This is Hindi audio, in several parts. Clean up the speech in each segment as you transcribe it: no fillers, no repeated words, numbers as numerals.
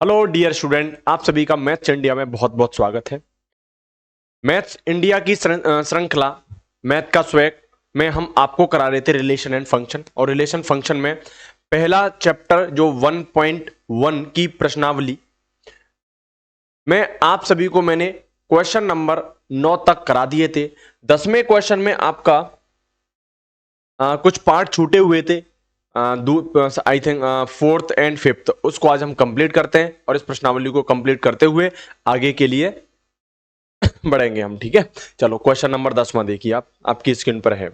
हेलो डियर स्टूडेंट, आप सभी का मैथ्स इंडिया में बहुत बहुत स्वागत है। मैथ्स इंडिया की श्रृंखला मैथ का स्वैग में हम आपको करा रहे थे रिलेशन एंड फंक्शन, और रिलेशन फंक्शन में पहला चैप्टर जो 1.1 की प्रश्नावली में आप सभी को मैंने क्वेश्चन नंबर 9 तक करा दिए थे। 10वें क्वेश्चन में आपका कुछ पार्ट छूटे हुए थे, I think fourth and fifth, उसको आज हम कंप्लीट करते हैं और इस प्रश्नावली को कंप्लीट करते हुए आगे के लिए बढ़ेंगे हम। ठीक है, चलो क्वेश्चन नंबर 10वां देखिए। आप आपकी स्क्रीन पर है,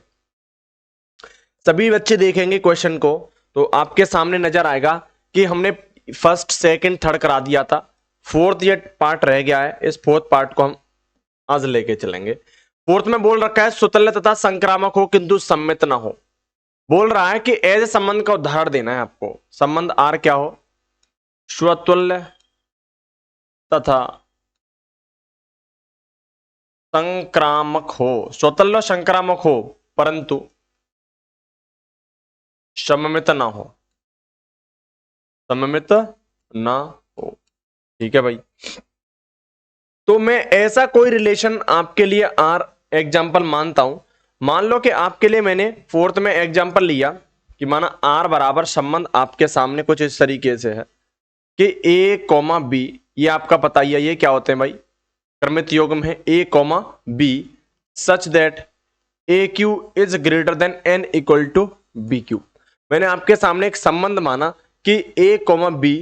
सभी बच्चे देखेंगे क्वेश्चन को तो आपके सामने नजर आएगा कि हमने फर्स्ट सेकंड थर्ड करा दिया था, फोर्थ ये पार्ट रह गया है। इस फोर्थ पार्ट को हम आज लेके चलेंगे। फोर्थ में बोल रखा है सुतल्य तथा संक्रामक हो किंतु सम्मित ना हो। बोल रहा है कि ऐसे संबंध का उदाहरण देना है आपको। संबंध आर क्या हो? स्वतुल्य तथा संक्रामक हो। स्वतुल्य संक्रामक हो परंतु सममित ना हो। सममित ना हो, ठीक है भाई। तो मैं ऐसा कोई रिलेशन आपके लिए आर एग्जाम्पल मानता हूं। मान लो कि आपके लिए मैंने फोर्थ में एग्जाम्पल लिया कि माना आर बराबर संबंध आपके सामने कुछ इस तरीके से है कि ए कॉमा बी, ये आपका पता ही है ये क्या होते हैं भाई, क्रमित युग्म है A comma B, such that A Q is greater than and equal to B Q. मैंने आपके सामने एक संबंध माना कि A comma B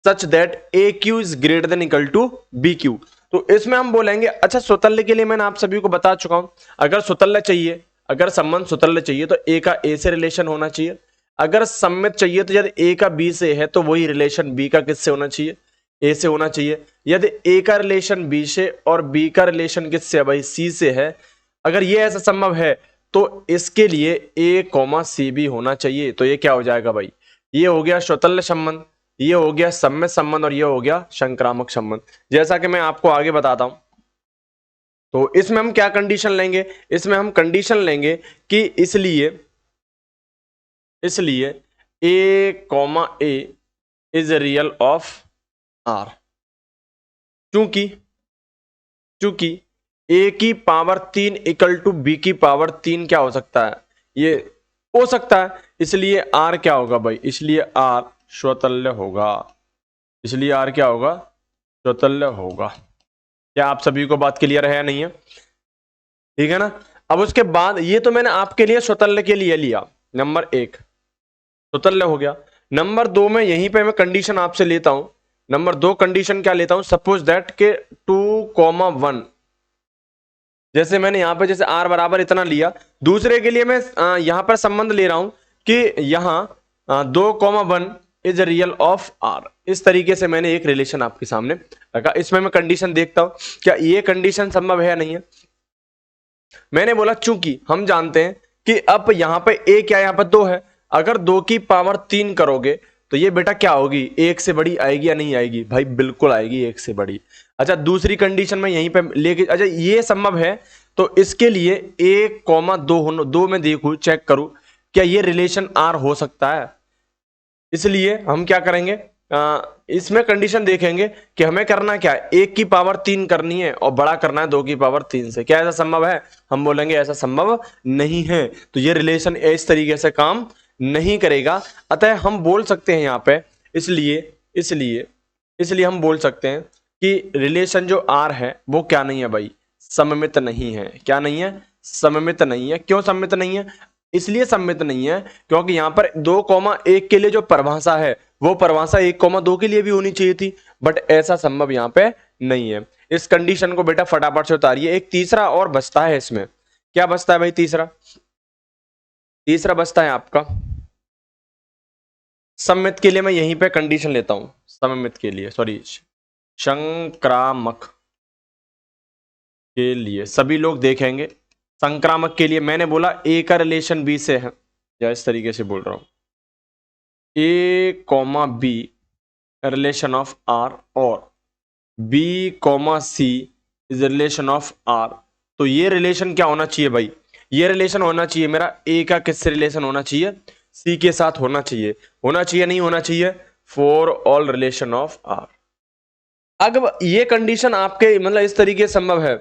such that A Q is greater than equal to B Q. तो इसमें हम बोलेंगे, अच्छा सुतल्य के लिए मैंने आप सभी को बता चुका हूं, अगर सुतल्य चाहिए, अगर संबंध सुतल्य चाहिए तो ए का ए से रिलेशन होना चाहिए। अगर सम्मित चाहिए तो यदि ए का बी से है तो वही रिलेशन बी का किससे होना चाहिए? ए से होना चाहिए। यदि ए का रिलेशन बी से और बी का रिलेशन किससे है भाई? सी से है। अगर ये ऐसा संभव है तो इसके लिए ए कॉमा सी भी होना चाहिए। तो ये क्या हो जाएगा भाई? ये हो गया स्वतल्य संबंध, ये हो गया सम्मित संबंध और ये हो गया संक्रामक संबंध। जैसा कि मैं आपको आगे बताता हूं, तो इसमें हम क्या कंडीशन लेंगे? इसमें हम कंडीशन लेंगे कि इसलिए A comma A is real of R, क्योंकि चूंकि ए की पावर 3 इक्वल टू बी की पावर 3 क्या हो सकता है? ये हो सकता है। इसलिए आर क्या होगा भाई? इसलिए आर स्वतल्य होगा। इसलिए आर क्या होगा? स्वतल्य होगा। क्या आप सभी को बात क्लियर है या नहीं है? ठीक है ना। अब उसके बाद ये तो मैंने आपके लिए स्वतल्य के लिए लिया, नंबर 1 स्वतल्य हो गया। नंबर 2 में यहीं पे मैं कंडीशन आपसे लेता हूं। नंबर 2 कंडीशन क्या लेता हूं? सपोज दैट के 2,1, जैसे मैंने यहां पे जैसे r बराबर इतना लिया, दूसरे के लिए मैं यहां पर संबंध ले रहा हूं कि यहां 2,1 इज रियल ऑफ r। इस तरीके से मैंने एक रिलेशन आपके सामने रखा। इसमें मैं कंडीशन देखता हूं क्या ये कंडीशन संभव है या नहीं है। मैंने बोला चूंकि हम जानते हैं कि अब यहां पे a क्या, यहां पर 2 है, अगर 2 की पावर 3 करोगे तो ये बेटा क्या होगी? 1 से बड़ी आएगी या नहीं आएगी? भाई बिल्कुल आएगी 1 से बड़ी। अच्छा दूसरी कंडीशन में यहीं पे लेके, अच्छा ये संभव है तो इसके लिए 1,2 दो में देखूं, चेक करूं क्या ये रिलेशन आर हो सकता है। इसलिए हम क्या करेंगे, इसमें कंडीशन देखेंगे कि हमें करना क्या है, 1 की पावर 3 करनी है और बड़ा करना है 2 की पावर 3 से। क्या ऐसा संभव है? हम बोलेंगे ऐसा संभव नहीं है, तो ये रिलेशन इस तरीके से काम नहीं करेगा। अतः हम बोल सकते हैं यहाँ पे, इसलिए इसलिए इसलिए हम बोल सकते हैं कि रिलेशन जो आर है वो क्या नहीं है भाई? सममित नहीं है। क्या नहीं है? सममित नहीं है। क्यों सममित नहीं है? इसलिए सममित नहीं है क्योंकि यहां पर 2,1 के लिए जो परिभाषा है वो परिभाषा 1,2 के लिए भी होनी चाहिए थी, बट ऐसा संभव यहां पे नहीं है। इस कंडीशन को बेटा फटाफट से उतारिए। एक तीसरा और बचता है इसमें। क्या बचता है भाई? तीसरा बचता है आपका सममित के लिए। मैं यहीं पे कंडीशन लेता हूं सममित के लिए, सॉरी संक्रामक के लिए। सभी लोग देखेंगे संक्रामक के लिए मैंने बोला ए का रिलेशन बी से है, या इस तरीके से बोल रहा हूं A comma B relation of R और B comma C is relation of R. तो ये रिलेशन क्या होना चाहिए भाई? ये रिलेशन होना चाहिए मेरा ए का किससे रिलेशन होना चाहिए? सी के साथ होना चाहिए। होना चाहिए नहीं होना चाहिए? For all relation of R. अगर ये कंडीशन आपके मतलब इस तरीके से संभव है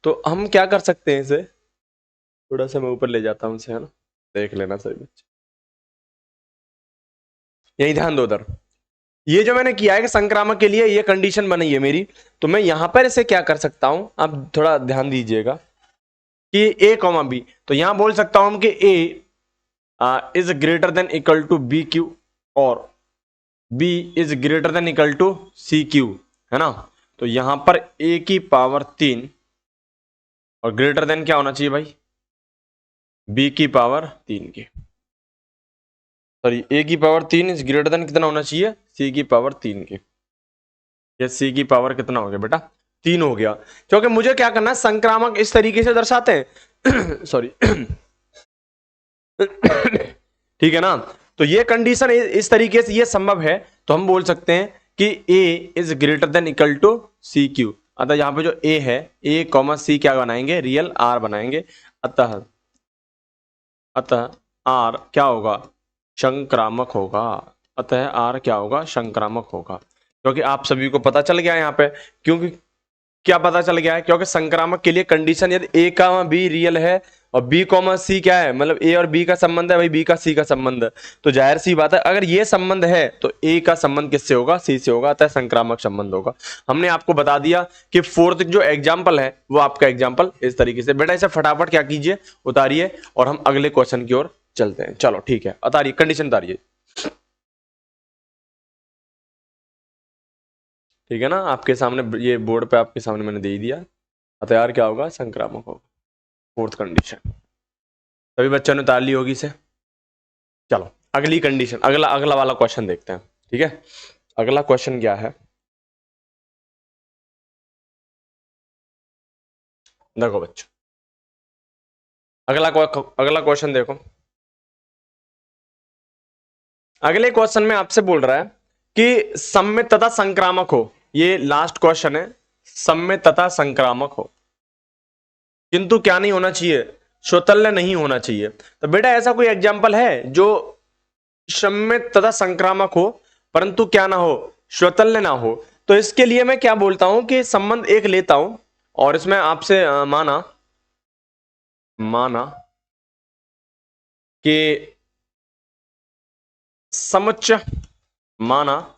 तो हम क्या कर सकते हैं, इसे थोड़ा सा मैं ऊपर ले जाता हूं इसे, है ना, देख लेना सही बच्चे, यही ध्यान दो उधर। ये जो मैंने किया है कि संक्रामक के लिए ये कंडीशन बनी है मेरी, तो मैं यहां पर इसे क्या कर सकता हूं, आप थोड़ा ध्यान दीजिएगा कि ए कॉमा बी, तो यहां बोल सकता हूं कि A is greater than equal to B Q और B is greater than equal to C Q, है ना। तो यहां पर ए की पावर 3 और ग्रेटर देन क्या होना चाहिए भाई, बी की पावर 3 के, सॉरी ए की पावर 3 इज ग्रेटर देन कितना होना चाहिए, सी की पावर 3 के। ये सी की पावर कितना हो गया बेटा, 3 हो गया, क्योंकि मुझे क्या करना है, संक्रामक इस तरीके से दर्शाते हैं सॉरी ठीक है ना। तो ये कंडीशन इस तरीके से ये संभव है, तो हम बोल सकते हैं कि A is greater than equal to C Q. अतः यहां पे जो ए है, ए कॉमा सी क्या बनाएंगे, रियल आर बनाएंगे। अतः अतः आर क्या होगा, संक्रामक होगा। अतः आर क्या होगा, संक्रामक होगा, क्योंकि आप सभी को पता चल गया यहाँ पे, क्योंकि क्या पता चल गया है, क्योंकि संक्रामक के लिए कंडीशन यदि ए का बी रियल है और बी कॉमा सी क्या है, मतलब ए और बी का संबंध है भाई, बी का सी का संबंध है, तो जाहिर सी बात है अगर ये संबंध है तो ए का संबंध किससे होगा, सी से होगा, अतः संक्रामक संबंध होगा। हमने आपको बता दिया कि फोर्थ जो एग्जाम्पल है वो आपका एग्जाम्पल इस तरीके से। बेटा इसे फटाफट क्या कीजिए, उतारिए और हम अगले क्वेश्चन की ओर चलते हैं। चलो ठीक है, उतारिए, कंडीशन उतारिए, ठीक है ना, आपके सामने ये बोर्ड पे आपके सामने मैंने दे ही दिया। अतः यार क्या होगा, संक्रामक होगा, फोर्थ कंडीशन। सभी बच्चों ने उतार ली होगी इसे। चलो अगली कंडीशन, अगला अगला वाला क्वेश्चन देखते हैं, ठीक है। अगला क्वेश्चन क्या है, देखो बच्चों, अगला क्वेश्चन देखो। अगले क्वेश्चन में आपसे बोल रहा है कि सम्मित तथा संक्रामक हो, ये लास्ट क्वेश्चन है, सम्मित तथा संक्रामक हो किंतु क्या नहीं होना चाहिए, स्वतल्य नहीं होना चाहिए। तो बेटा ऐसा कोई एग्जाम्पल है जो सम्मित तथा संक्रामक हो परंतु क्या ना हो, स्वतल्य ना हो। तो इसके लिए मैं क्या बोलता हूं कि संबंध एक लेता हूं और इसमें आपसे माना कि समुच्चय, माना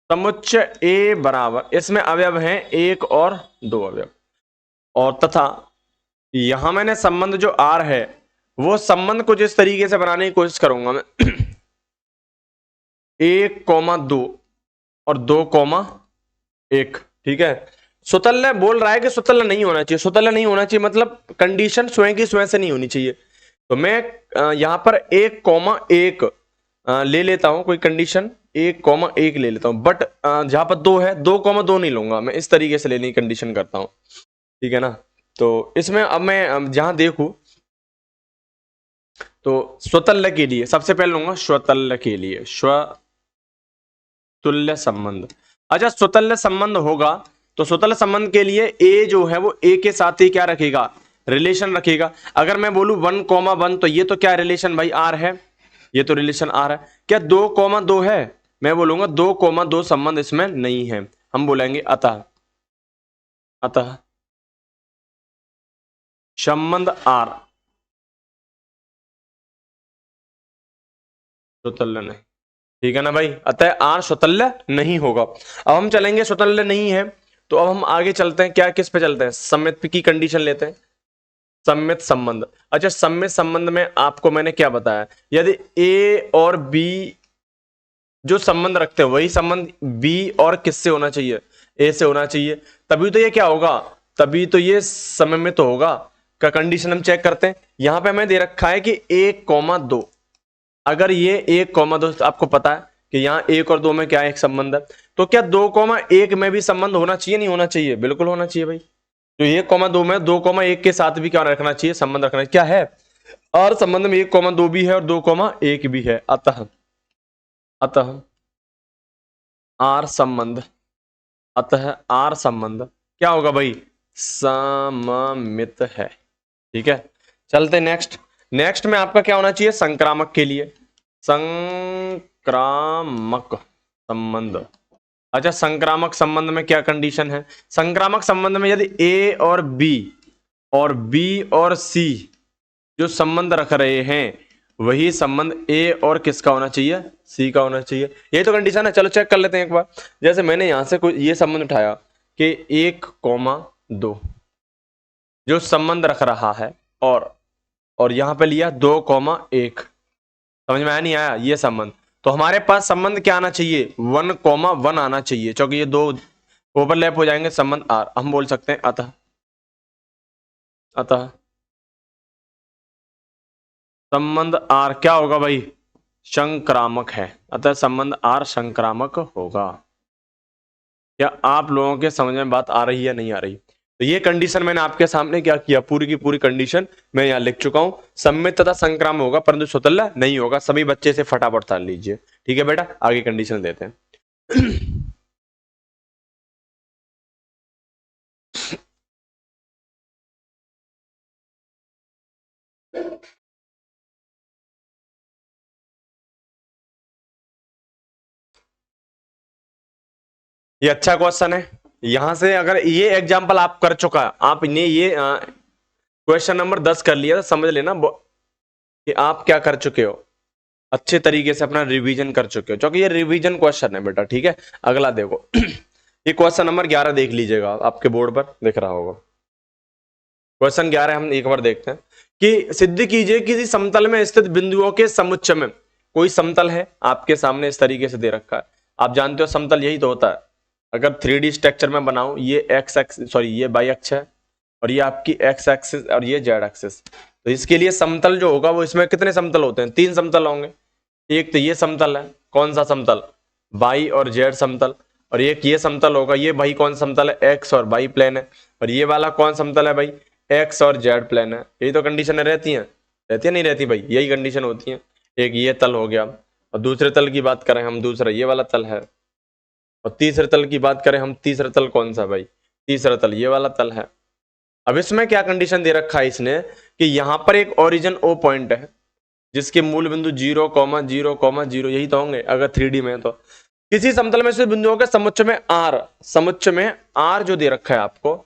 समुच्चय ए बराबर, इसमें अवयव हैं एक और दो अवयव, और तथा यहां मैंने संबंध जो आर है वो संबंध कुछ इस तरीके से बनाने की कोशिश करूंगा मैं 1,2 और 2,1, ठीक है। सुतल्य बोल रहा है कि सुतल्य नहीं होना चाहिए, सुतल्य नहीं होना चाहिए मतलब कंडीशन स्वयं की स्वयं से नहीं होनी चाहिए। तो मैं यहां पर 1,1 ले लेता हूं, कोई कंडीशन 1,1 ले लेता हूं, बट जहां पर 2 है 2,2 नहीं लूंगा, मैं इस तरीके से लेने की कंडीशन करता हूं, ठीक है ना। तो इसमें अब मैं जहां देखूं तो स्वतल्य के लिए सबसे पहले लूंगा, स्वतल्य के लिए स्वतुल्य संबंध। अच्छा स्वतल्य संबंध होगा तो स्वतल्य संबंध के लिए ए जो है वो ए के साथ ही क्या रखेगा, रिलेशन रखेगा। अगर मैं बोलूं 1,1 तो ये तो क्या रिलेशन भाई, आर है, ये तो रिलेशन आर है। क्या 2,2 है, मैं बोलूंगा 2,2 संबंध इसमें नहीं है, हम बोलेंगे अतः अतः संबंध आर स्वतल्य नहीं, ठीक है ना भाई, अतः आर स्वतल्य नहीं होगा। अब हम चलेंगे, स्वतल्य नहीं है तो अब हम आगे चलते हैं, क्या किस पे चलते हैं, सम्मित की कंडीशन लेते हैं, सम्मित संबंध। अच्छा सम्मित संबंध में आपको मैंने क्या बताया, यदि ए और बी जो संबंध रखते हैं वही संबंध बी और किससे होना चाहिए, ए से होना चाहिए, तभी तो ये क्या होगा, तभी तो ये सममित होगा। का कंडीशन हम चेक करते हैं, यहां पे हमें दे रखा है कि 1,2, अगर ये 1,2 आपको पता है कि यहाँ 1 और 2 में क्या एक संबंध है, तो क्या 2,1 में भी संबंध होना चाहिए, नहीं होना चाहिए, बिल्कुल होना चाहिए भाई। तो 1,2 में 2,1 के साथ भी क्या रखना चाहिए, संबंध रखना चाहिए। क्या है, और संबंध में 1,2 भी है और 2,1 भी है, अतः अतः आर संबंध, अतः आर संबंध क्या होगा भाई, सममित है, ठीक है। चलते नेक्स्ट, नेक्स्ट में आपका क्या होना चाहिए, संक्रामक के लिए संक्रामक संबंध। अच्छा, संक्रामक संबंध में क्या कंडीशन है? संक्रामक संबंध में यदि ए और बी और सी जो संबंध रख रहे हैं, वही संबंध ए और किसका होना चाहिए? सी का होना चाहिए। यही तो कंडीशन है। चलो चेक कर लेते हैं एक बार। जैसे मैंने यहां से कोई ये संबंध उठाया कि 1,2 जो संबंध रख रहा है, और यहां पे लिया 2,1। समझ में आया नहीं आया ये संबंध? तो हमारे पास संबंध क्या आना चाहिए? 1,1 आना चाहिए, क्योंकि ये दो ओवरलैप हो जाएंगे संबंध आर। हम बोल सकते हैं अतः संबंध आर क्या होगा भाई? संक्रामक है। अतः संबंध आर संक्रामक होगा। क्या आप लोगों के समझ में बात आ रही है नहीं आ रही? तो ये कंडीशन मैंने आपके सामने क्या किया, पूरी की पूरी कंडीशन मैं यहां लिख चुका हूं। सम्मित तथा संक्रामक होगा, परंतु स्वतंत्र नहीं होगा। सभी बच्चे से फटाफट ताल लीजिए। ठीक है बेटा, आगे कंडीशन देते हैं। ये अच्छा क्वेश्चन है। यहां से अगर ये एग्जांपल आप कर चुका, आपने ये क्वेश्चन नंबर 10 कर लिया, तो समझ लेना कि आप क्या कर चुके हो, अच्छे तरीके से अपना रिवीजन कर चुके हो, क्योंकि ये रिवीजन क्वेश्चन है बेटा। ठीक है, अगला देखो। ये क्वेश्चन नंबर 11 देख लीजिएगा, आपके बोर्ड पर दिख रहा होगा। क्वेश्चन 11 हम एक बार देखते हैं कि सिद्ध कीजिए किसी समतल में स्थित बिंदुओं के समुच्चय में। कोई समतल है आपके सामने, इस तरीके से दे रखा है। आप जानते हो समतल यही तो होता है। अगर 3D स्ट्रक्चर में बनाऊं, ये एक्स एक्स सॉरी ये वाई अक्ष है, और ये आपकी एक्स एक्सिस और ये जेड एक्सिस। तो इसके लिए समतल जो होगा वो, इसमें कितने समतल होते हैं? 3 समतल होंगे। एक तो ये समतल है, कौन सा समतल? वाई और जेड समतल। और एक ये समतल होगा, ये भाई कौन समतल है? एक्स और वाई प्लेन है। और ये वाला कौन समतल है भाई? एक्स और जेड प्लेन है। यही तो कंडीशन रहती है नहीं रहती भाई? यही कंडीशन होती है। एक ये तल हो गया, और दूसरे तल की बात करें हम, दूसरा ये वाला तल है। और तीसरे तल की बात करें हम, तीसरा तल कौन सा भाई? तीसरा तल ये वाला तल है। अब इसमें क्या कंडीशन दे रखा है इसने कि यहां पर एक ओरिजिन ओ पॉइंट है, जिसके मूल बिंदु 0,0,0 यही तो होंगे अगर 3D में। तो किसी समतल में से बिंदुओं के समुच्चय में आर जो दे रखा है आपको,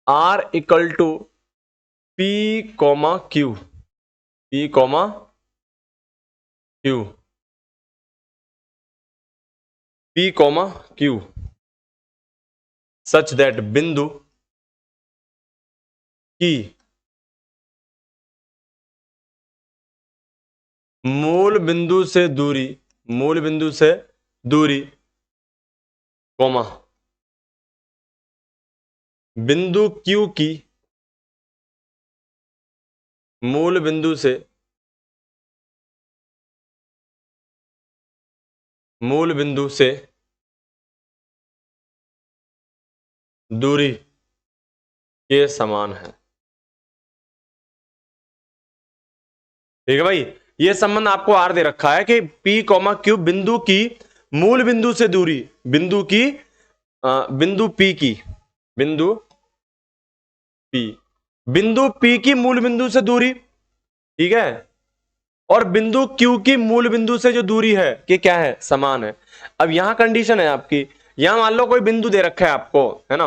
R equal to P comma Q, P comma Q, P comma Q, such that बिंदु की मूल बिंदु से दूरी कोमा बिंदु क्यू की मूल बिंदु से दूरी के समान है। ठीक है भाई, ये संबंध आपको आर दे रखा है कि पी कोमा क्यू बिंदु की मूल बिंदु से दूरी, बिंदु की बिंदु पी की बिंदु पी बिंदु पी की मूल बिंदु से दूरी, ठीक है, और बिंदु क्यू की मूल बिंदु से जो दूरी है कि क्या है? समान है। अब यहां कंडीशन है आपकी, यहां मान लो कोई बिंदु दे रखा है आपको, है ना,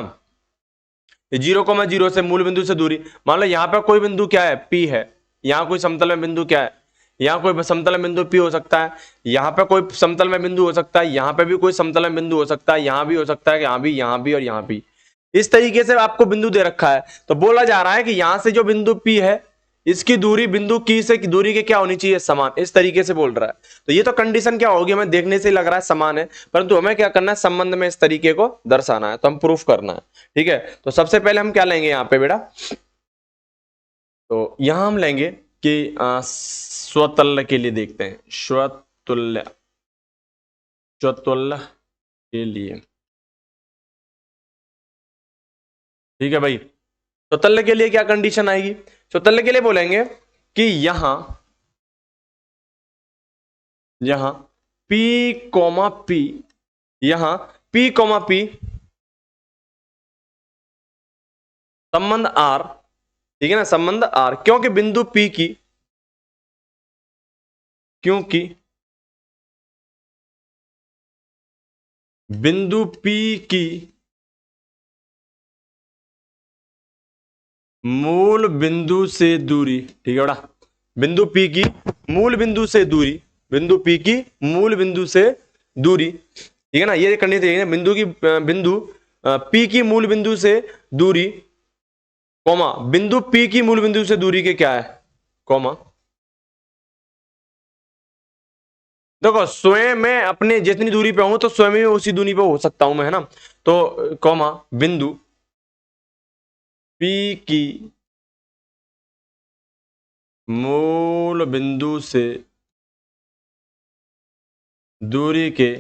0,0 से मूल बिंदु से दूरी। मान लो यहां पर कोई बिंदु क्या है? पी है। यहां कोई समतल में बिंदु क्या है? यहाँ कोई समतल में बिंदु पी हो सकता है, यहाँ पे कोई समतल में बिंदु हो सकता है, यहाँ पे भी कोई समतल में बिंदु हो सकता है, यहाँ भी हो सकता है, यहाँ भी और यहाँ भी। इस तरीके से आपको बिंदु दे रखा है। तो बोला जा रहा है कि यहां से जो बिंदु पी है, इसकी दूरी बिंदु की से दूरी के क्या होनी चाहिए? समान। इस तरीके से बोल रहा है। तो ये तो कंडीशन क्या होगी, हमें देखने से लग रहा है समान है, परंतु हमें क्या करना है? संबंध में इस तरीके को दर्शाना है, तो हम प्रूफ करना है। ठीक है, तो सबसे पहले हम क्या लेंगे यहाँ पे बेटा? तो यहां हम लेंगे कि स्वतुल्य के लिए देखते हैं, स्वतुल्य के लिए। ठीक है भाई, स्वतुल्य के लिए क्या कंडीशन आएगी? स्वतुल्य के लिए बोलेंगे कि यहां P कोमा P, यहां P कोमा P संबंध R, ठीक है ना, संबंध R, क्योंकि बिंदु P की मूल बिंदु से दूरी, ठीक है बड़ा, बिंदु P की मूल बिंदु से दूरी, बिंदु P की मूल बिंदु से दूरी, ठीक है ना, ये करनी चाहिए ना, बिंदु P की मूल बिंदु से दूरी, कॉमा बिंदु P की मूल बिंदु से दूरी के क्या है, कॉमा। देखो स्वयं मैं अपने जितनी दूरी पे हूं तो स्वयं ही उसी दूरी पे हो सकता हूं मैं, है ना, तो कॉमा बिंदु P की मूल बिंदु से दूरी के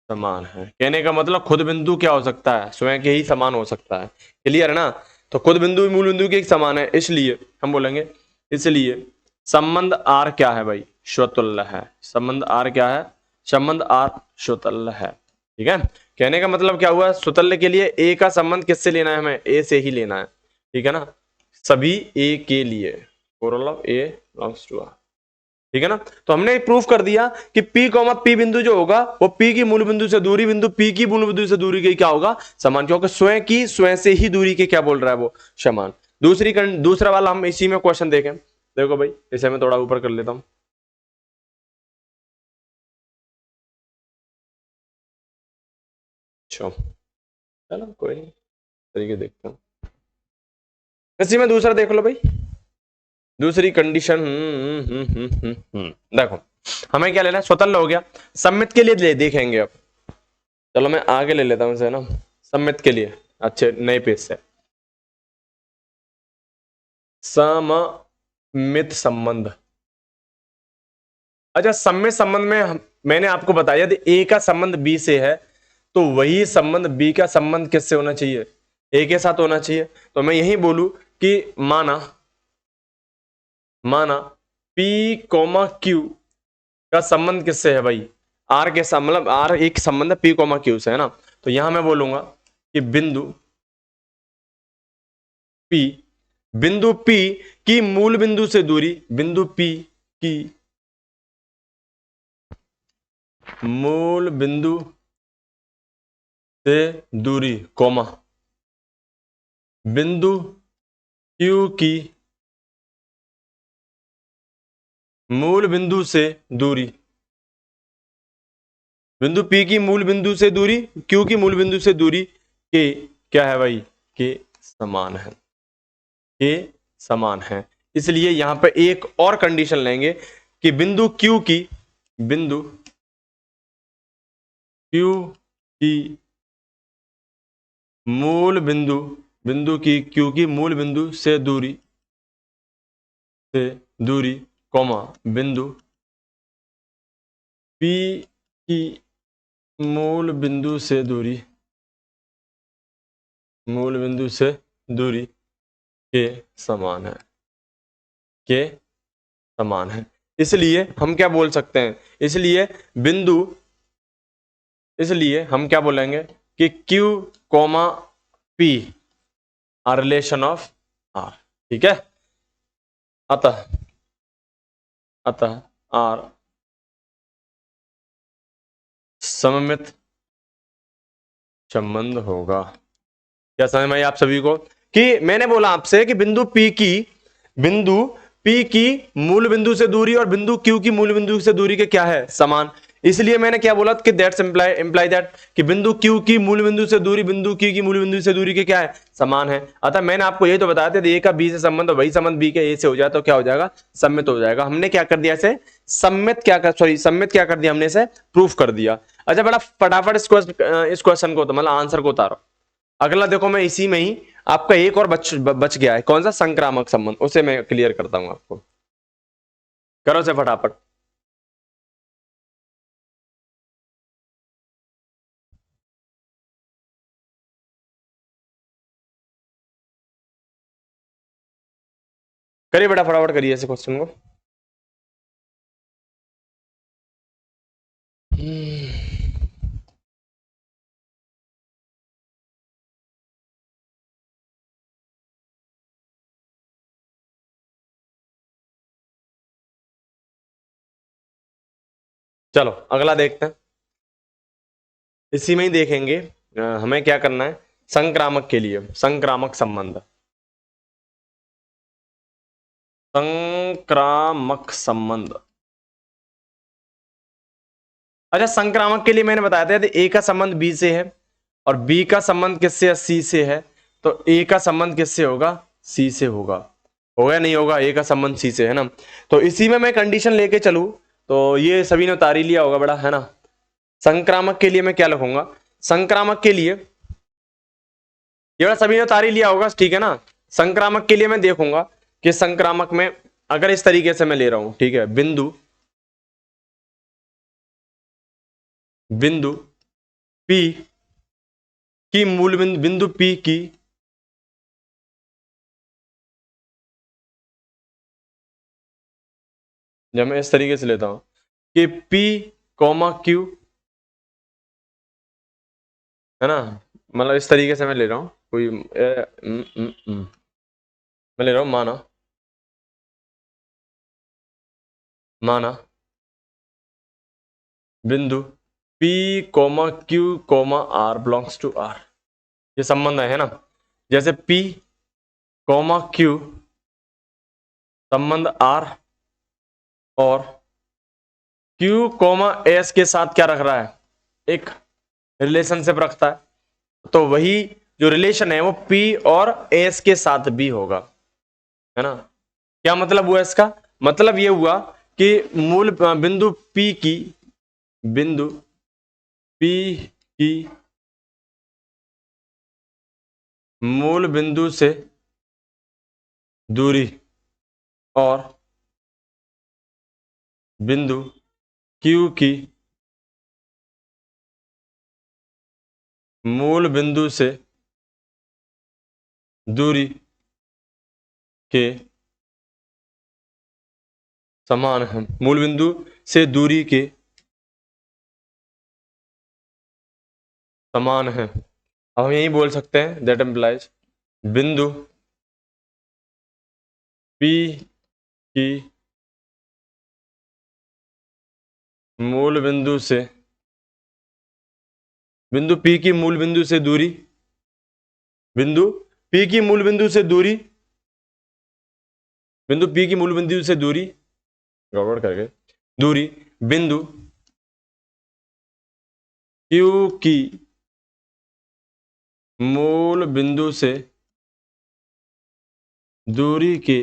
समान है। कहने का मतलब खुद बिंदु क्या हो सकता है, स्वयं के ही समान हो सकता है। क्लियर है ना, तो खुद बिंदु मूल बिंदु के एक समान है, इसलिए हम बोलेंगे, इसलिए संबंध आर क्या है भाई, स्वतुल्य है। संबंध आर क्या है, संबंध आर स्वतुल्य है। ठीक है, कहने का मतलब क्या हुआ, स्वतुल्य के लिए ए का संबंध किससे लेना है, हमें ए से ही लेना है। ठीक है ना, सभी ए के लिए, oral of A belongs to R. ठीक है ना, तो हमने प्रूफ कर दिया कि P कॉमा P बिंदु जो होगा वो P की मूल बिंदु से दूरी, बिंदु P की मूल बिंदु से दूरी के क्या होगा, समान, क्योंकि स्वयं से ही दूरी के क्या बोल रहा है वो, समान। दूसरा वाला हम इसी में क्वेश्चन देखें, देखो भाई इसे मैं थोड़ा ऊपर कर लेता हूं। अच्छा चलो कोई नहीं, तरीके देखते हैं। इसी में दूसरा देख लो भाई, दूसरी कंडीशन। देखो हमें क्या लेना है, स्वतंत्र हो गया, सम्मित के लिए देखेंगे अब। चलो मैं आगे ले लेता हूं इसे ना, सम्मित के लिए अच्छे नए पेज से, सममित संबंध। अच्छा सम्मित संबंध में मैंने आपको बताया यदि ए का संबंध बी से है तो वही संबंध बी का संबंध किससे होना चाहिए, ए के साथ होना चाहिए। तो मैं यही बोलूं कि माना माना P कोमा Q का संबंध किससे है भाई, आर के साथ, मतलब आर एक संबंध है P कोमा Q से, है ना, तो यहां मैं बोलूंगा कि P बिंदु P की मूल बिंदु से दूरी, बिंदु P की मूल बिंदु से दूरी, कोमा बिंदु Q की मूल बिंदु से दूरी, बिंदु P की मूल बिंदु से दूरी Q की मूल बिंदु से दूरी के क्या है भाई, के समान है, के समान है। इसलिए यहां पर एक और कंडीशन लेंगे कि बिंदु Q की मूल बिंदु, बिंदु की Q की मूल बिंदु से दूरी, कॉमा बिंदु P की मूल बिंदु से दूरी, मूल बिंदु से दूरी के समान है, के समान है। इसलिए हम क्या बोल सकते हैं, बिंदु इसलिए हम क्या बोलेंगे कि Q comma P R relation of R. ठीक है, अतः अतः आर सममित संबंध होगा। क्या समझ में आई आप सभी को, कि मैंने बोला आपसे कि बिंदु P की मूल बिंदु से दूरी और बिंदु Q की मूल बिंदु से दूरी के क्या है, समान। इसलिए मैंने क्या बोला कि दैट्स इंप्लाई दैट कि बिंदु Q की मूल बिंदु से दूरी बिंदु Q की मूल बिंदु से दूरी के क्या है, समान है। अतः मैंने आपको ये तो बताया था ए का बी से संबंध और वही संबंध बी के ए से हो जाए तो क्या हो जाएगा, सम्मित हो जाएगा। हमने क्या कर दिया इसे, सम्मित क्या कर दिया हमने इसे, प्रूफ कर दिया। अच्छा बड़ा फटाफट इस क्वेश्चन को तो मतलब आंसर को उतारो। अगला देखो मैं इसी में ही आपका एक और बच गया है, कौन सा, संक्रामक संबंध, उसे मैं क्लियर करता हूं आपको। करो से फटाफट। करिए बेटा फटाफट करिए इस क्वेश्चन को। चलो अगला देखते हैं। इसी में ही देखेंगे हमें क्या करना है। संक्रामक के लिए संक्रामक संबंध, संक्रामक संबंध। अच्छा, संक्रामक के लिए मैंने बताया था यदि ए का संबंध बी से है और बी का संबंध किससे है, सी से है, तो ए का संबंध किससे होगा, सी से होगा। होगा नहीं होगा, ए का संबंध सी से है ना। तो इसी में मैं कंडीशन लेके चलूं तो ये सभी ने उतार ही लिया होगा बड़ा, है ना। संक्रामक के लिए मैं क्या लिखूंगा, संक्रामक के लिए ये बड़ा सभी ने उतार ही लिया होगा, ठीक है ना। संक्रामक के लिए मैं देखूंगा कि संक्रामक में अगर इस तरीके से मैं ले रहा हूं, ठीक है, बिंदु बिंदु P की मूल बिंदु P की जब मैं इस तरीके से लेता हूं कि P कॉमा Q, है ना, मतलब इस तरीके से मैं ले रहा हूं कोई मैं ले रहा हूं माना बिंदु P comma Q comma R belongs to R, ये संबंध है ना। जैसे P कॉमा Q संबंध R और Q कॉमा S के साथ क्या रख रहा है, एक रिलेशनशिप रखता है, तो वही जो रिलेशन है वो P और S के साथ भी होगा, है ना। क्या मतलब हुआ इसका, मतलब ये हुआ कि मूल बिंदु P की मूल बिंदु से दूरी और बिंदु Q की मूल बिंदु से दूरी के समान है, मूल बिंदु से दूरी के समान है। अब हम यही बोल सकते हैं दैट इम्प्लाइज बिंदु P की मूल बिंदु से बिंदु P की मूल बिंदु से दूरी, बिंदु P की मूल बिंदु से दूरी, बिंदु P की मूल बिंदु से दूरी, गड़बड़ कर गए, दूरी बिंदु Q की मूल बिंदु से दूरी के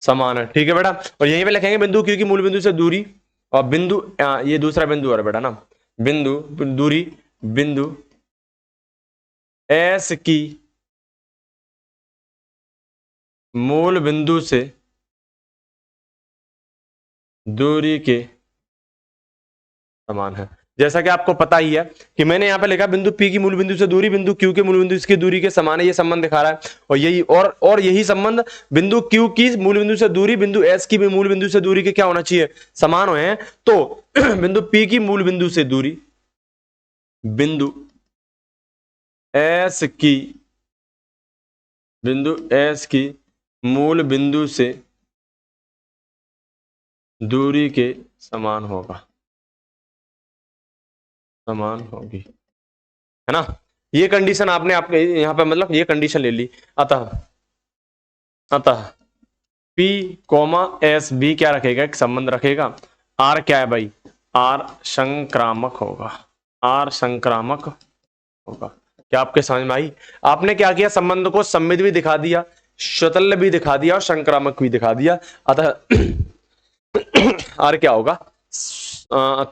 समान है, ठीक है बेटा। और यहीं पे लिखेंगे बिंदु Q की मूल बिंदु से दूरी और बिंदु ये दूसरा बिंदु है बेटा ना, बिंदु दूरी बिंदु S की मूल बिंदु से दूरी के समान है। जैसा कि आपको पता ही है कि मैंने यहां पे लिखा बिंदु P की मूल बिंदु से दूरी बिंदु Q के मूल बिंदु की दूरी के समान है, ये संबंध दिखा रहा है। और यही और यही संबंध बिंदु Q की मूल बिंदु से दूरी बिंदु S की भी मूल बिंदु से दूरी के क्या होना चाहिए, समान हुए हैं। तो बिंदु P की मूल बिंदु से दूरी बिंदु S की मूल बिंदु से दूरी के समान होगा, समान होगी, है ना। ये कंडीशन आपने आपके यहां पे मतलब ये कंडीशन ले ली। अतः P कोमा S B क्या रखेगा, एक संबंध रखेगा। R क्या है भाई, R संक्रामक होगा, R संक्रामक होगा। क्या आपके समझ में आई। आपने क्या किया, संबंध को सम्मित भी दिखा दिया, स्वतंत्र भी दिखा दिया और संक्रामक भी दिखा दिया। अतः R क्या होगा,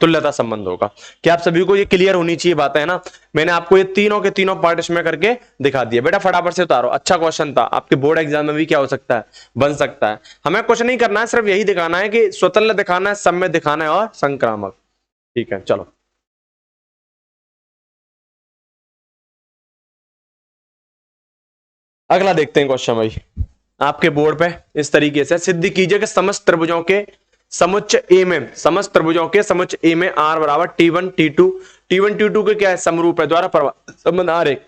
तुल्यता संबंध होगा। क्या आप सभी को ये क्लियर होनी चाहिए बातें, है ना। मैंने आपको ये तीनों के तीनों पार्ट इसमें करके दिखा दिए बेटा, फटाफट से उतारो। अच्छा क्वेश्चन था, आपके बोर्ड एग्जाम में भी क्या हो सकता है, बन सकता है। हमें कुछ नहीं करना है, सिर्फ यही दिखाना है कि स्वतंत्र दिखाना है, सम्मित दिखाना है और संक्रामक, ठीक है। चलो अगला देखते हैं क्वेश्चन भाई। आपके बोर्ड पे इस तरीके से सिद्ध कीजिए कि समस्त त्रिभुजों के समुच्चय ए में, समस्त त्रिभुजों के समुच्चय ए में R बराबर T1 T2 T1 T2 के क्या है, समरूप है, द्वारा संबंध R एक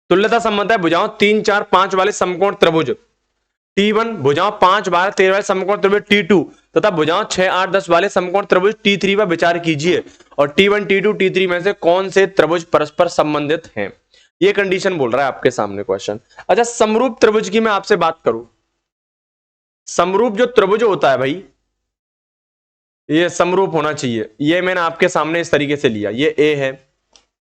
तुल्यता संबंध है भुजाओं 3 4 5 वाले समकोण त्रिभुज T1 भुजाओं 5 12 13 वाले समकोण त्रिभुज T2 तथा भुजाओं 6 8 10 वाले समकोण त्रिभुज T3 पर विचार कीजिए और T1 T2 T3 में से कौन से त्रिभुज परस्पर संबंधित हैं। ये कंडीशन बोल रहा है आपके सामने क्वेश्चन। अच्छा, समरूप त्रिभुज की मैं आपसे बात करूं, समरूप जो त्रिभुज होता है भाई, ये समरूप होना चाहिए। ये मैंने आपके सामने इस तरीके से लिया, ये A है,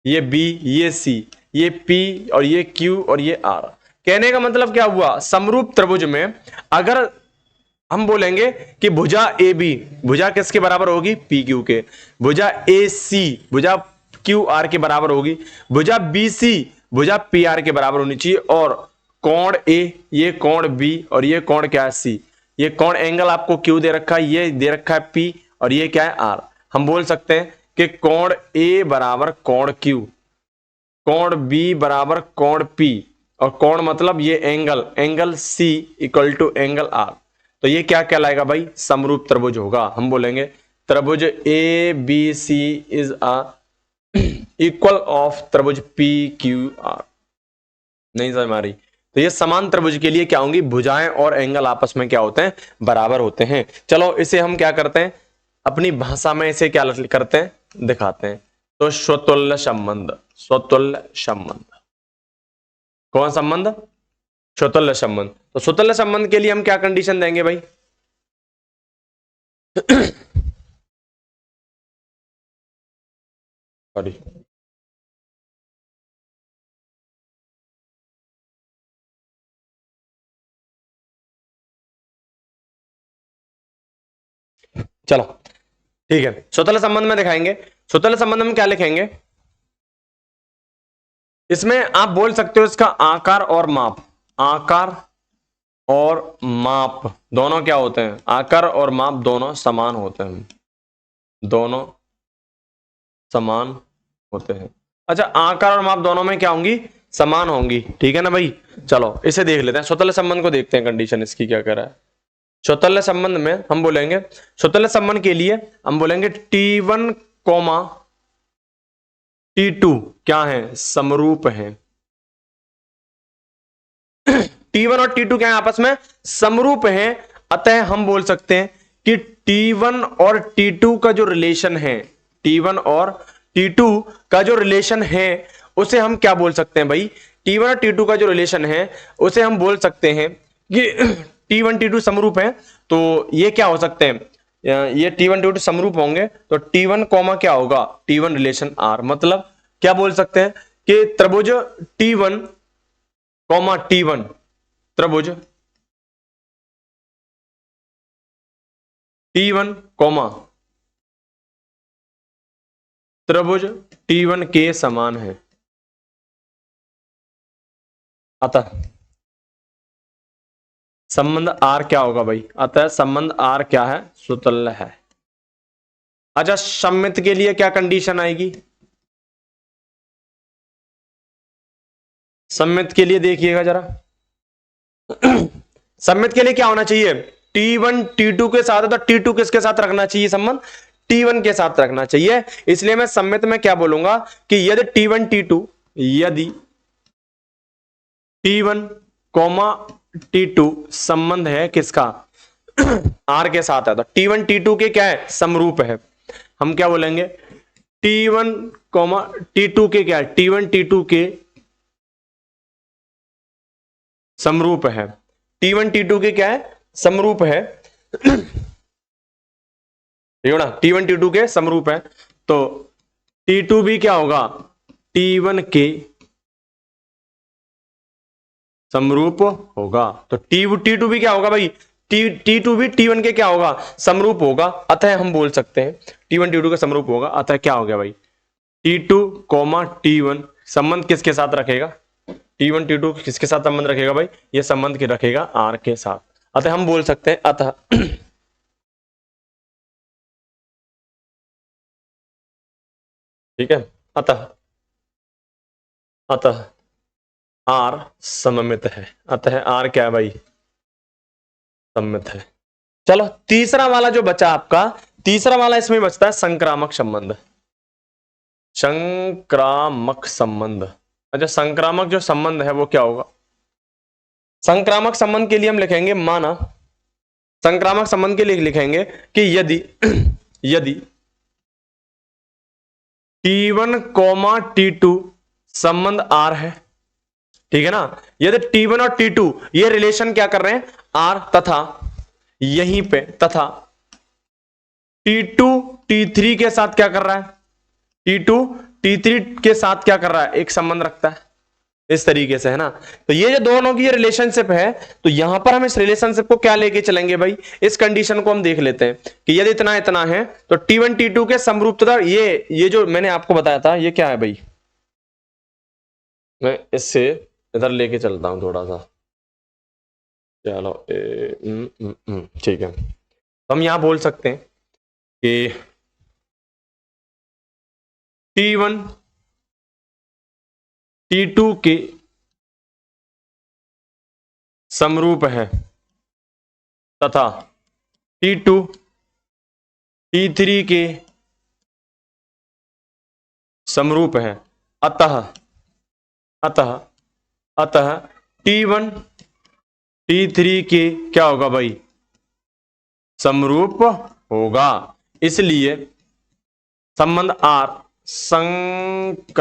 ये B, ये C, ये P और ये Q और ये R। कहने का मतलब क्या हुआ, समरूप त्रिभुज में अगर हम बोलेंगे कि भुजा ए बी, भुजा किसके बराबर होगी, पी क्यू के, भुजा ए सी भुजा क्यू आर के बराबर होगी, भुजा बी सी भुजा पी आर के बराबर होनी चाहिए, और कोण ए, ये कोण बी और ये कोण क्या है सी, ये कोण एंगल आपको क्यू दे रखा है, ये दे रखा है पी और ये क्या है आर। हम बोल सकते हैं कि कोण ए बराबर कोण क्यू, कोण बी बराबर कोण पी और कोण मतलब ये angle, angle C equal to angle R. तो ये क्या कहलाएगा भाई, समरूप त्रिभुज होगा। हम बोलेंगे त्रिभुज A B C is a equal of त्रिभुज पी क्यू आर। नहीं समझ आ रही, तो ये समान त्रिभुज के लिए क्या होंगी, भुजाएं और एंगल आपस में क्या होते हैं, बराबर होते हैं। चलो इसे हम क्या करते हैं, अपनी भाषा में इसे क्या करते हैं, दिखाते हैं। तो स्वतुल्य संबंध, स्वतुल्य संबंध, कौन संबंध, स्वतुल्य संबंध। तो स्वतुल्य संबंध के लिए हम क्या कंडीशन देंगे भाई, सॉरी, चलो ठीक है, स्वतुल्य संबंध में दिखाएंगे। स्वतुल्य संबंध में क्या लिखेंगे, इसमें आप बोल सकते हो इसका आकार और माप, आकार और माप दोनों क्या होते हैं, आकार और माप दोनों समान होते हैं, दोनों समान होते हैं। अच्छा, आकार और माप दोनों में क्या होंगी, समान होंगी, ठीक है ना भाई। चलो इसे देख लेते हैं, स्वतुल्य संबंध को देखते हैं, कंडीशन इसकी क्या कह रहा है। स्वतुल्य संबंध में हम बोलेंगे, स्वतुल्य संबंध के लिए हम बोलेंगे T1 कोमा T2 क्या है, समरूप हैं। T1 और T2 क्या है, आपस में समरूप हैं। अतः हम बोल सकते हैं कि T1 और T2 का जो रिलेशन है, T1 और T2 का जो रिलेशन है उसे हम क्या बोल सकते हैं भाई, T1 और T2 का जो रिलेशन है उसे हम बोल सकते हैं कि T1 T2 समरूप है। तो ये क्या हो सकते हैं, ये T1 T2 समरूप होंगे तो T1 कॉमा क्या होगा, T1 रिलेशन R। मतलब क्या बोल सकते हैं कि त्रिभुज T1 कॉमा T1, त्रिभुज T1 कॉमा त्रिभुज T1 के समान है। अतः संबंध R क्या होगा भाई, अतः संबंध R क्या है, स्वतुल्य है। अच्छा, सममित के लिए क्या कंडीशन आएगी, सममित के लिए देखिएगा जरा, सममित के लिए क्या होना चाहिए, T1 T2 के साथ है तो T2 किसके साथ रखना चाहिए संबंध, T1 के साथ रखना चाहिए। इसलिए मैं सममित में क्या बोलूंगा कि यदि T1 T2, यदि T1 कोमा T2 संबंध है किसका, R के साथ है, तो T1 T2 के क्या है, समरूप है। हम क्या बोलेंगे, T1 कोमा T2 के क्या है, T1 T2 के समरूप है, T1 T2 के क्या है, समरूप है, ना, T1 T2 के समरूप है। तो T2 भी क्या होगा, T1 के समरूप होगा। तो T2 भी क्या होगा भाई, T2 भी T1 के क्या होगा, समरूप होगा। अतः हम बोल सकते हैं T1 T2 के समरूप होगा। अतः क्या हो गया भाई, T2 कोमा T1 संबंध किसके साथ रखेगा, T1 T2 किसके साथ संबंध रखेगा भाई, ये संबंध की रखेगा R के साथ। अतः हम बोल सकते हैं, अतः ठीक है, अतः अतः R सममित है, अतः R क्या है भाई, सममित है। चलो तीसरा वाला जो बचा आपका, तीसरा वाला इसमें बचता है संक्रामक संबंध, संक्रामक संबंध। अच्छा, संक्रामक जो संबंध है वो क्या होगा, संक्रामक संबंध के लिए हम लिखेंगे माना, संक्रामक संबंध के लिए लिखेंगे कि यदि यदि T1 कोमा T2 संबंध R है, ठीक है ना, यदि T1 और T2 ये रिलेशन क्या कर रहे हैं, R, तथा यहीं पे तथा T2 T3 के साथ क्या कर रहा है, T2 T3 के साथ क्या कर रहा है, एक संबंध रखता है, इस तरीके से, है ना। तो ये जो दोनों की ये रिलेशनशिप है, तो यहां पर हम इस रिलेशनशिप को क्या लेके चलेंगे भाई, इस कंडीशन को हम देख लेते हैं कि यदि इतना इतना है तो T1 T2 के समरूप तथा ये जो मैंने आपको बताया था ये क्या है भाई, मैं इससे इधर लेके चलता हूं थोड़ा सा, चलो ठीक है। तो हम यहां बोल सकते हैं कि T1 T2 के समरूप है तथा T2 T3 के समरूप है, अतः अतः अतः T1 T3 के क्या होगा भाई, समरूप होगा, इसलिए संबंध R संक्रामक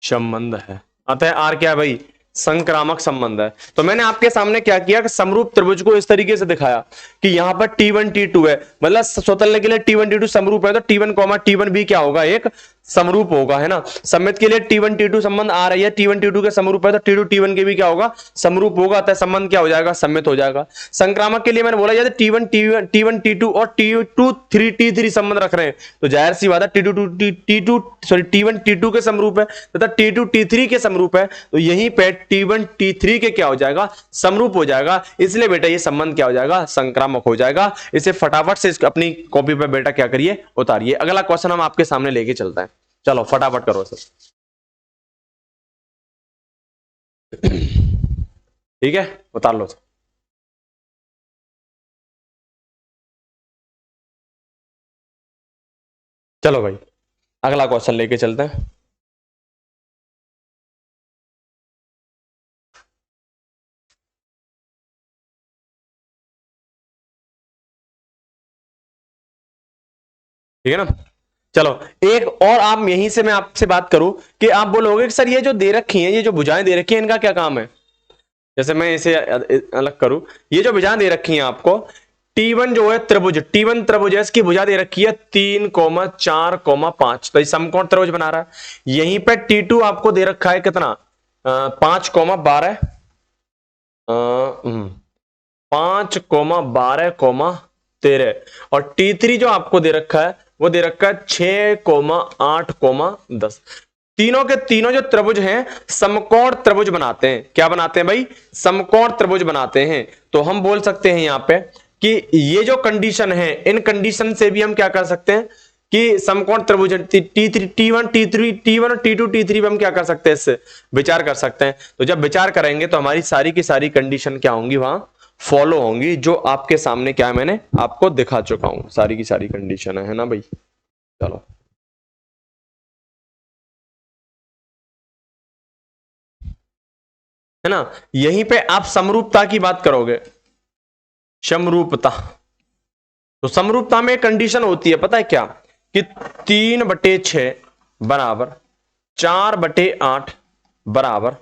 संबंध है। अतः R क्या है भाई, संक्रामक संबंध है। तो मैंने आपके सामने क्या किया कि समरूप त्रिभुज को इस तरीके से दिखाया कि यहां पर T1 T2 है, मतलब स्वतंत्र के लिए T1 T2 समरूप है, तो T1 T1 भी क्या होगा, एक समरूप होगा, है ना। सममित के लिए T1 T2 संबंध आ रही है, T1 T2 के समरूप है, तो T2 T1 के भी क्या होगा, समरूप होगा, अतः संबंध क्या हो जाएगा, सममित हो जाएगा। संक्रामक के लिए मैंने बोला यदि T1 T2 और T2 T3 संबंध रख रहे हैं, तो जाहिर सी बात है T1 T2 के समरूप है तथा T2 T3 के समरूप है, तो यहीं पे T1 T3 के क्या हो जाएगा, समरूप हो जाएगा, इसलिए बेटा ये संबंध क्या हो जाएगा, संक्रामक हो जाएगा। इसे फटाफट से अपनी कॉपी पे बेटा क्या करिए, उतारिए। अगला क्वेश्चन हम आपके सामने लेके चलते हैं, चलो फटाफट करो सर, ठीक है, उतार लो सर। चलो भाई अगला क्वेश्चन लेके चलते हैं। ठीक है ना, चलो एक और आप यहीं से मैं आपसे बात करूं कि आप बोलोगे कि सर ये जो दे रखी हैं, ये जो भुजाएं दे रखी हैं, इनका क्या काम है। जैसे मैं इसे अलग करूं, ये जो भुजाएं दे रखी हैं आपको, T1 जो है त्रिभुज, T1 त्रिभुज है, इसकी भुजा दे रखी है 3,4,5, तो ये समकोण त्रिभुज बना रहा है। यहीं पे T2 आपको दे रखा है कितना, 5,12, 5,12,13, और T3 जो आपको दे रखा है वो दे रखा है 6,8,10। तीनों के तीनों जो त्रिभुज हैं समकोण त्रिभुज बनाते हैं, क्या बनाते हैं भाई, समकोण त्रिभुज बनाते हैं। तो हम बोल सकते हैं यहां पे कि ये जो कंडीशन है, इन कंडीशन से भी हम क्या कर सकते हैं कि समकोण त्रिभुज T1 और T2 T3 पे हम क्या कर सकते हैं, इससे विचार कर सकते हैं। तो जब विचार करेंगे तो हमारी सारी की सारी कंडीशन क्या होंगी, वहां फॉलो होंगी, जो आपके सामने क्या है मैंने आपको दिखा चुका हूं, सारी की सारी कंडीशन है ना भाई। चलो है ना, यहीं पे आप समरूपता की बात करोगे, समरूपता, तो समरूपता में कंडीशन होती है पता है क्या, कि 3/6 बराबर 4/8 बराबर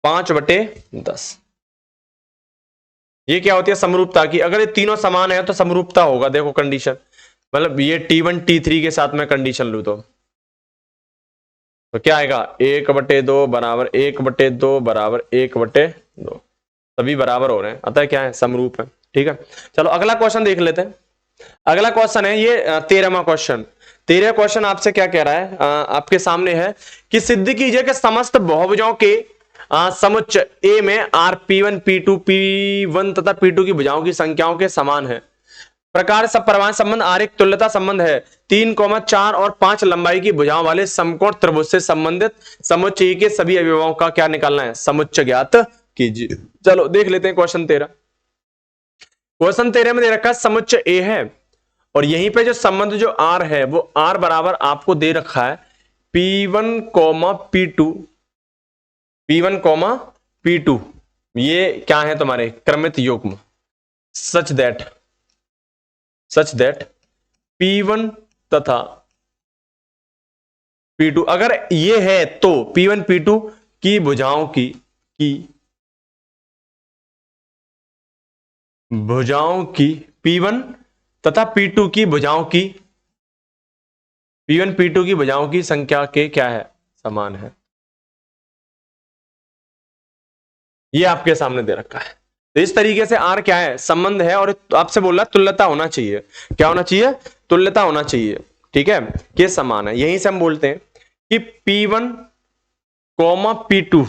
5/10। ये क्या होती है समरूपता की, अगर ये तीनों समान है तो समरूपता होगा। देखो कंडीशन, मतलब ये T1 T3 के साथ में कंडीशन लू तो क्या आएगा, 1/2 बराबर 1/2 बराबर 1/2, सभी बराबर हो रहे हैं, अतः क्या है, समरूप है। ठीक है, चलो अगला क्वेश्चन देख लेते हैं। अगला क्वेश्चन है ये 13वां क्वेश्चन। 13वां क्वेश्चन आपसे क्या कह रहा है, आपके सामने है कि सिद्ध कीजिए कि समस्त बहुभुजों के समुच्चय ए में R P1 P1 तथा P2 की भुजाओं की संख्याओं के समान है। प्रकार सब परमाणु संबंध R एक तुल्यता संबंध है। 3,4 और 5 लंबाई की भुजाओं वाले समकोण त्रिभुज से संबंधित समुच्चय के सभी अवयवों का क्या निकालना है, समुच्चय ज्ञात कीजिए। चलो देख लेते हैं क्वेश्चन 13। क्वेश्चन 13 में दे रखा है समुच्चय ए है, और यहीं पे जो संबंध जो R है वो R बराबर आपको दे रखा है P1, P2 P1 comma P2 ये क्या है तुम्हारे क्रमित युग्म, सच दैट P1 तथा P2 अगर ये है तो P1 P2 की भुजाओं की P1 तथा P2 की भुजाओं की P1 P2 की भुजाओं की संख्या के क्या है समान है। ये आपके सामने दे रखा है। तो इस तरीके से R क्या है संबंध है और आपसे बोल रहा तुल्यता होना चाहिए। क्या होना चाहिए तुल्यता होना चाहिए। ठीक है कि समान है। यहीं से हम बोलते हैं कि P1 कॉमा P2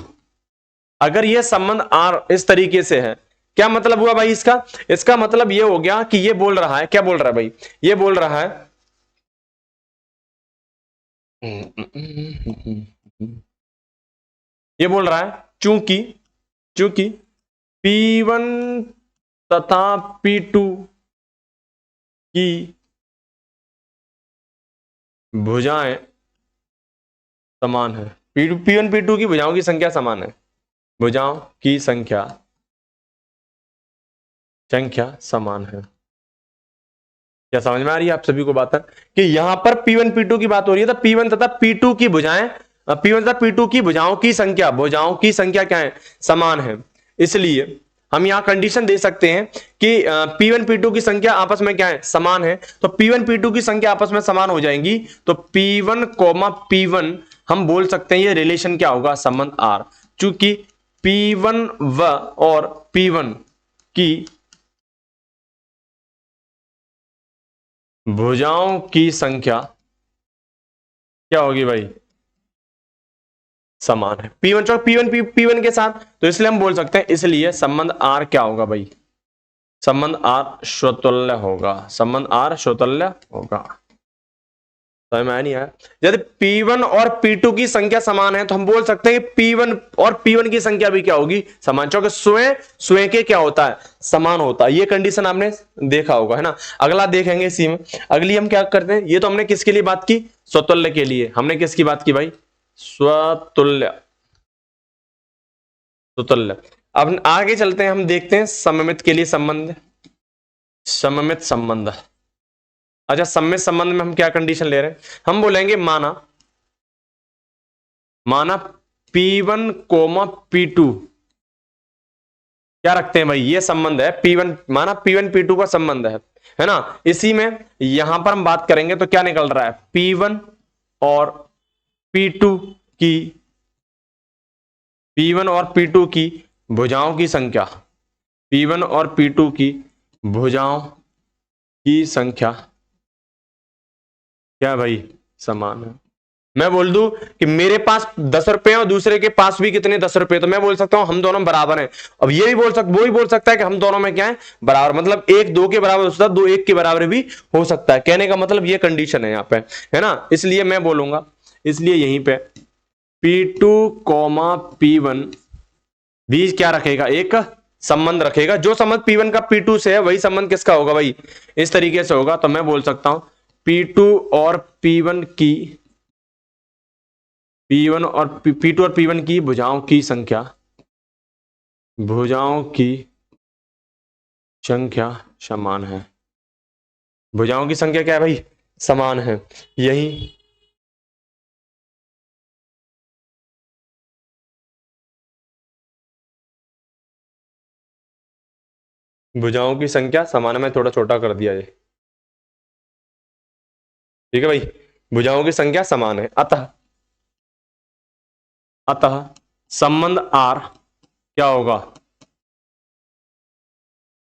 अगर ये संबंध R इस तरीके से है क्या मतलब हुआ भाई इसका मतलब ये हो गया कि ये बोल रहा है क्या बोल रहा है भाई ये बोल रहा है ये बोल रहा है चूंकि P1 तथा P2 की भुजाएं समान है। P1 P2 की भुजाओं की संख्या समान है। भुजाओं की संख्या समान है। क्या समझ में आ रही है आप सभी को बात है कि यहां पर P1 P2 की बात हो रही है तो P1 तथा P2 की भुजाएं P1 तथा P2 की भुजाओं की संख्या क्या है समान है। इसलिए हम यहां कंडीशन दे सकते हैं कि P1 P2 की संख्या आपस में क्या है समान है। तो P1 P2 की संख्या आपस में समान हो जाएंगी तो P1 P1 हम बोल सकते हैं ये रिलेशन क्या होगा संबंध R। चूंकि P1 व और P1 की भुजाओं की संख्या क्या होगी भाई समान है। P1 चौक P1 के साथ तो इसलिए हम बोल सकते हैं इसलिए संबंध R क्या होगा भाई संबंध R स्वतुल्य होगा। समझ में आया नहीं आया। यदि P1 और P2 की संख्या समान है तो हम बोल सकते हैं कि P1 और P1 की संख्या भी क्या होगी समान। चूंकि स्वयं के क्या होता है समान होता है। ये कंडीशन आपने देखा होगा है ना। अगला देखेंगे इसी में। अगली हम क्या करते हैं ये तो हमने किसके लिए बात की स्वतुल्य के लिए। हमने किसकी बात की भाई स्वतुल्य। अब आगे चलते हैं हम देखते हैं सममित के लिए सममित संबंध। अच्छा सममित संबंध में हम क्या कंडीशन ले रहे हैं हम बोलेंगे माना P1 कोमा P2 क्या रखते हैं भाई ये संबंध है P1 P2 का संबंध है ना। इसी में यहां पर हम बात करेंगे तो क्या निकल रहा है P1 और P2 की भुजाओं की संख्या P1 और P2 की भुजाओं की संख्या क्या भाई समान है। मैं बोल दूं कि मेरे पास 10 रुपए और दूसरे के पास भी कितने 10 रुपए तो मैं बोल सकता हूं हम दोनों बराबर हैं। अब ये भी वो भी बोल सकता है कि हम दोनों में क्या है बराबर मतलब 1 2 के बराबर हो सकता है 2 1 के बराबर भी हो सकता है। कहने का मतलब ये कंडीशन है यहाँ पे है ना। इसलिए मैं बोलूंगा इसलिए यहीं पे P2 P1 भी क्या रखेगा एक संबंध रखेगा। जो संबंध P1 का P2 से है वही संबंध किसका होगा भाई इस तरीके से होगा। तो मैं बोल सकता हूं P2 और P1 की भुजाओं की संख्या समान है। भुजाओं की संख्या क्या है भाई समान है। यही भुजाओं की संख्या समान है। मैं थोड़ा छोटा कर दिया ये ठीक है भाई। भुजाओं की संख्या समान है अतः संबंध R क्या होगा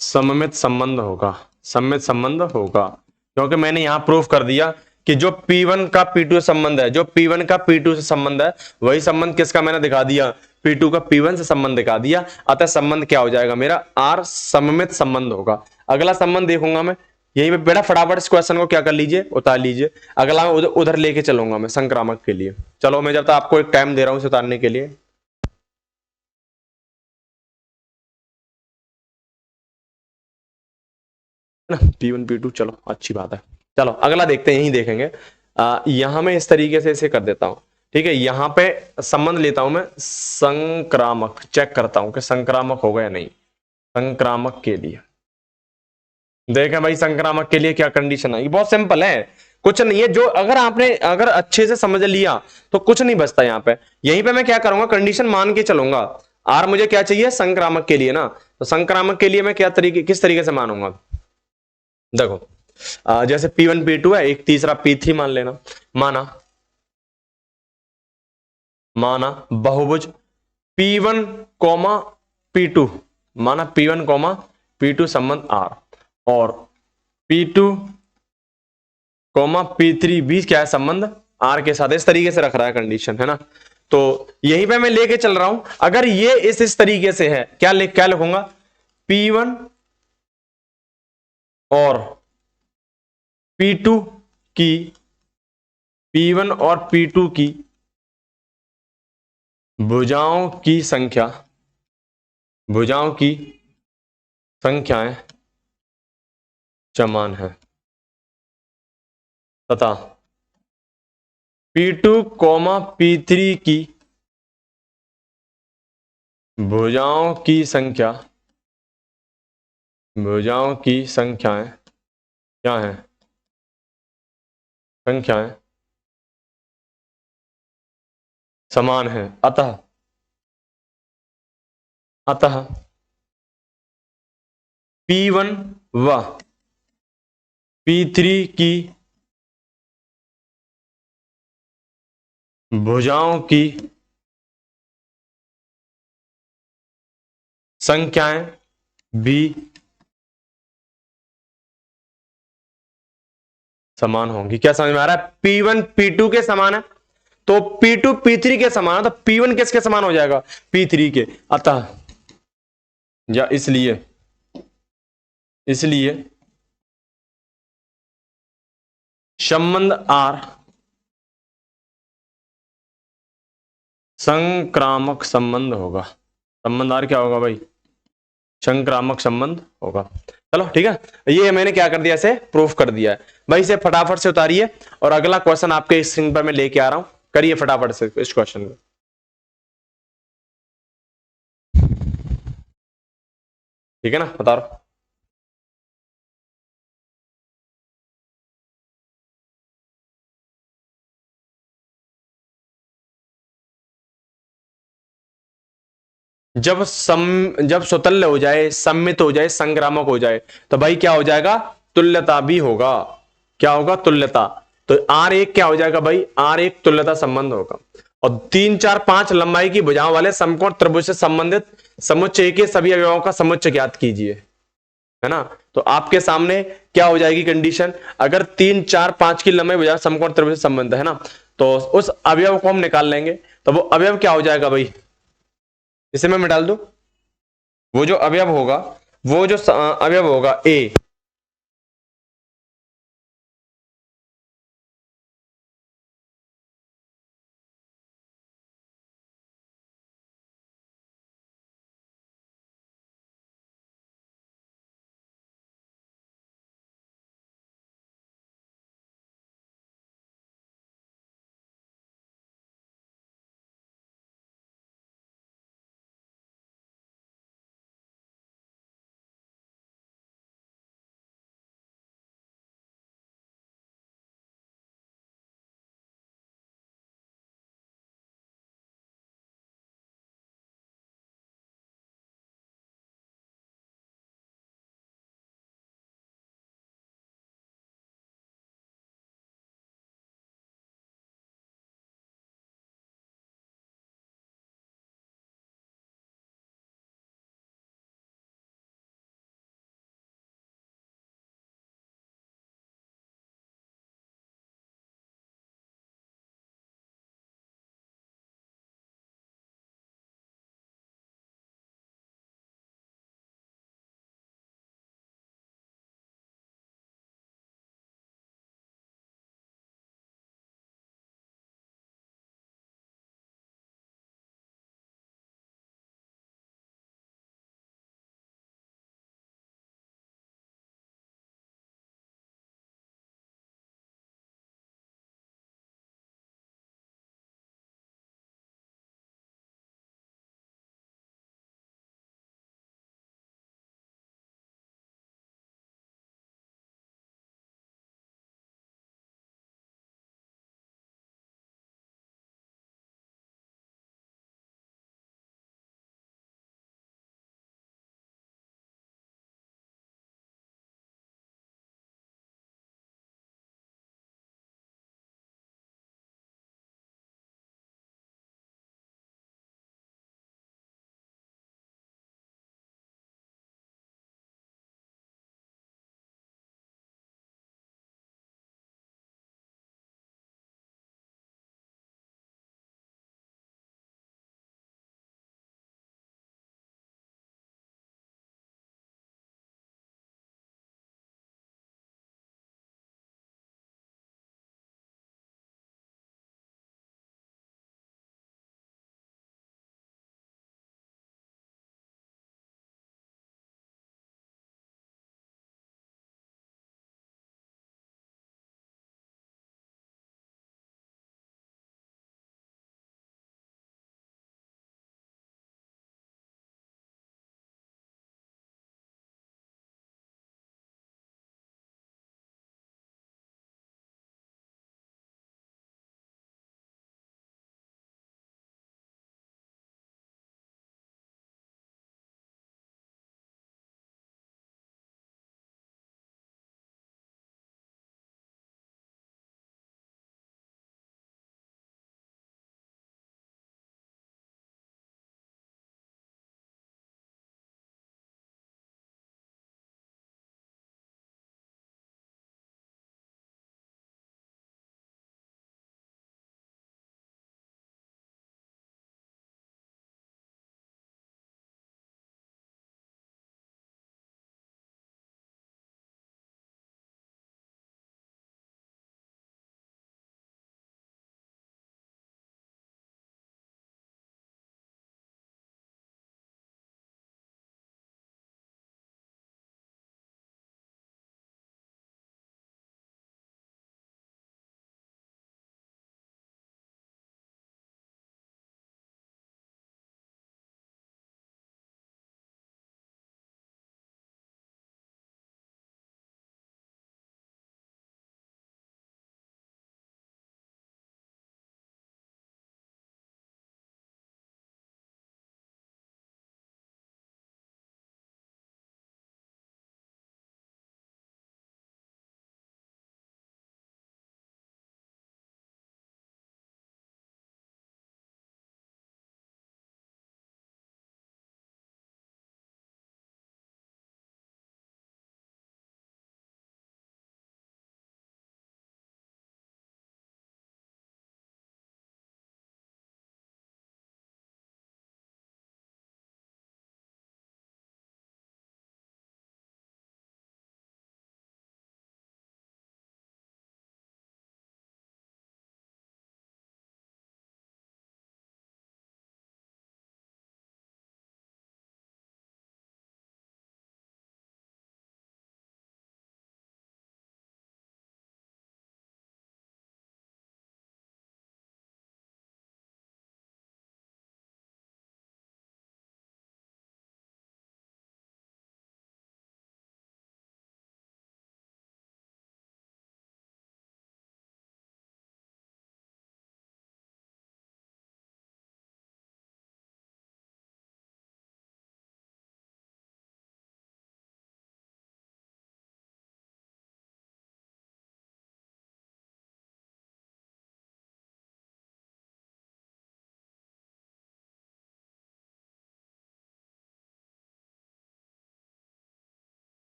सममित संबंध होगा। क्योंकि मैंने यहां प्रूफ कर दिया कि जो P1 का P2 से संबंध है वही संबंध किसका मैंने दिखा दिया P2 का P1 से संबंध दिखा दिया। अतः संबंध क्या हो जाएगा मेरा R सममित संबंध होगा। अगला संबंध देखूंगा मैं यहीं पे बेटा फटाफट इस क्वेश्चन को क्या कर लीजिए उतार लीजिए। अगला मैं उधर लेके चलूंगा मैं संक्रामक के लिए। चलो मैं जब तक आपको एक टाइम दे रहा हूं इसे उतारने के लिए। P1 P2 चलो अच्छी बात है। चलो अगला देखते हैं यही देखेंगे। यहां मैं इस तरीके से इसे कर देता हूं ठीक है, यहां पे संबंध लेता हूं मैं संक्रामक, चेक करता हूं कि संक्रामक होगा या नहीं। संक्रामक के लिए देखें भाई, संक्रामक के लिए क्या कंडीशन है, ये बहुत सिंपल है, कुछ नहीं है। जो अगर अच्छे से समझ लिया तो कुछ नहीं बचता यहां पे। यहीं पे मैं क्या करूंगा, कंडीशन मान के चलूंगा। आर मुझे क्या चाहिए, संक्रामक के लिए ना, तो संक्रामक के लिए मैं किस तरीके से मानूंगा। देखो जैसे P1 P2 है, एक तीसरा P3 मान लेना। माना बहुभुज P1 कोमा P2, माना P1 कोमा P2 संबंध R, और P2 कोमा P3 भी क्या है, संबंध R के साथ। इस तरीके से रख रहा है कंडीशन, है ना। तो यहीं पे मैं लेके चल रहा हूं। अगर ये इस तरीके से है, क्या लिखूंगा, P1 और P2 की, P1 और P2 की भुजाओं की संख्याएं समान है तथा P2 कोमा P3 की भुजाओं की संख्याएं क्या है, संख्याएं समान है। अतः P1 व P3 की भुजाओं की संख्याएं भी समान होंगी। क्या समझ में आ रहा है, P1 P2 के समान है तो P2 P3 के समान है, तो P1 किसके समान हो जाएगा, P3 के। अतः या इसलिए संबंध R संक्रामक संबंध होगा। संबंध R क्या होगा भाई, संक्रामक संबंध होगा। चलो ठीक है, ये मैंने क्या कर दिया, इसे प्रूफ कर दिया है भाई। इसे फटाफट से उतारिए और अगला क्वेश्चन आपके स्क्रीन पर मैं लेके आ रहा हूं, करिए फटाफट से इस क्वेश्चन को। ठीक है ना, बता रहा हूं। जब सुतल्य हो जाए, सम्मित हो जाए, संक्रामक हो जाए, तो भाई क्या हो जाएगा, तुल्यता भी होगा। क्या होगा, तुल्यता। तो R1 क्या हो जाएगा भाई, R1 तुल्यता संबंध होगा। और 3 4 5 लंबाई की भुजाओं वाले समकोण त्रिभुज से संबंधित समुच्चय के सभी अवयवों का समुच्चय ज्ञात कीजिए, है ना। तो आपके सामने क्या हो जाएगी कंडीशन, अगर 3 4 5 की लंबाई भुजा समकोण त्रिभुज से संबंध है ना, तो उस अवयव को हम निकाल लेंगे। तो वो अवयव क्या हो जाएगा भाई, इसे मैं डाल दूं, वो जो अवयव होगा A,